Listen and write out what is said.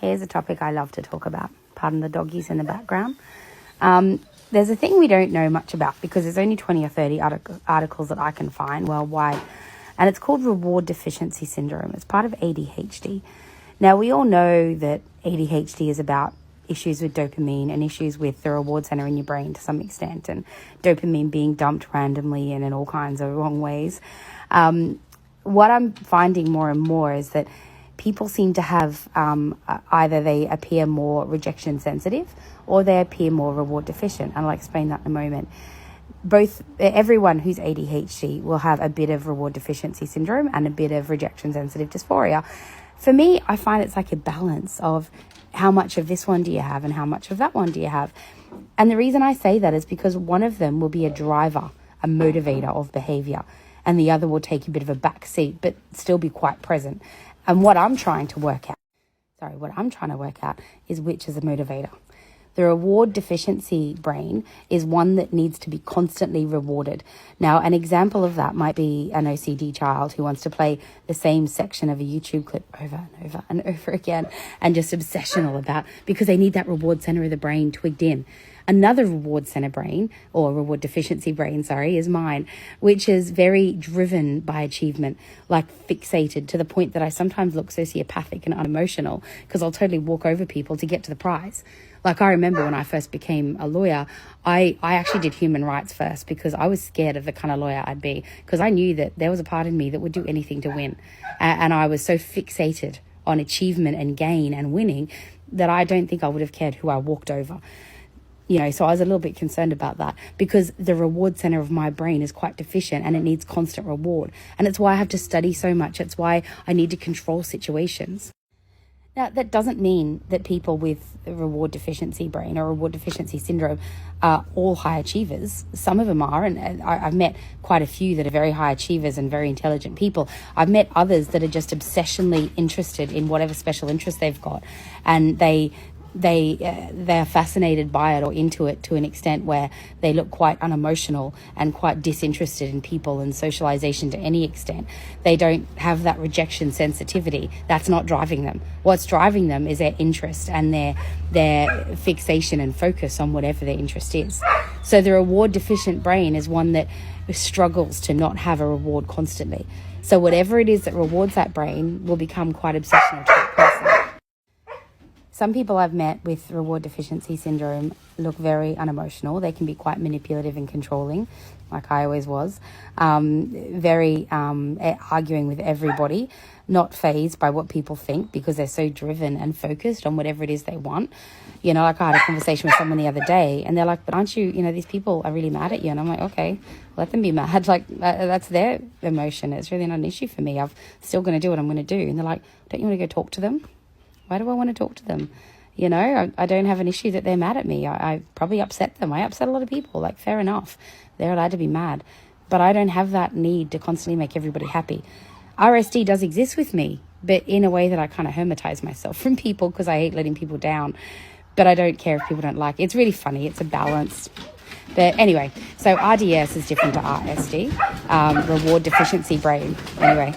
Here's a topic I love to talk about. Pardon the doggies in the background. There's a thing we don't know much about because there's only 20 or 30 articles that I can find worldwide. And it's called reward deficiency syndrome. It's part of ADHD. Now, we all know that ADHD is about issues with dopamine and issues with the reward center in your brain to some extent, and dopamine being dumped randomly and in all kinds of wrong ways. What I'm finding more and more is that people seem to have either they appear more rejection sensitive or they appear more reward deficient. And I'll explain that in a moment. Everyone who's ADHD will have a bit of reward deficiency syndrome and a bit of rejection sensitive dysphoria. For me, I find it's like a balance of how much of this one do you have and how much of that one do you have. And the reason I say that is because one of them will be a driver, a motivator of behavior, and the other will take a bit of a back seat, but still be quite present. And what I'm trying to work out is which is a motivator. The reward deficiency brain is one that needs to be constantly rewarded. Now, an example of that might be an OCD child who wants to play the same section of a YouTube clip over and over and over again and just obsessional about, because they need that reward center of the brain twigged in. Another reward center brain, or reward deficiency brain, is mine, which is very driven by achievement, like fixated to the point that I sometimes look sociopathic and unemotional because I'll totally walk over people to get to the prize. Like, I remember when I first became a lawyer, I actually did human rights first because I was scared of the kind of lawyer I'd be, because I knew that there was a part in me that would do anything to win. And I was so fixated on achievement and gain and winning that I don't think I would have cared who I walked over. So I was a little bit concerned about that because the reward center of my brain is quite deficient and it needs constant reward. And it's why I have to study so much. It's why I need to control situations. Now, that doesn't mean that people with a reward deficiency brain or reward deficiency syndrome are all high achievers. Some of them are, and I've met quite a few that are very high achievers and very intelligent people. I've met others that are just obsessionally interested in whatever special interest they've got, and they're fascinated by it or into it to an extent where they look quite unemotional and quite disinterested in people and socialization to any extent. They don't have that rejection sensitivity. That's not driving them. What's driving them is their interest and their fixation and focus on whatever their interest is. So the reward deficient brain is one that struggles to not have a reward constantly. So whatever it is that rewards that brain will become quite obsessional to that person. Some people I've met with reward deficiency syndrome look very unemotional. They can be quite manipulative and controlling, like I always was. Very arguing with everybody, not fazed by what people think because they're so driven and focused on whatever it is they want. Like I had a conversation with someone the other day and they're like, but aren't you, these people are really mad at you. And I'm like, okay, let them be mad. Like, that's their emotion. It's really not an issue for me. I'm still going to do what I'm going to do. And they're like, don't you want to go talk to them? Why do I want to talk to them? I don't have an issue that they're mad at me. I probably upset them. I upset a lot of people. Like, fair enough. They're allowed to be mad. But I don't have that need to constantly make everybody happy. RSD does exist with me, but in a way that I kind of hermetize myself from people because I hate letting people down. But I don't care if people don't like it. It's really funny. It's a balance. But anyway, so RDS is different to RSD. Reward deficiency brain. Anyway.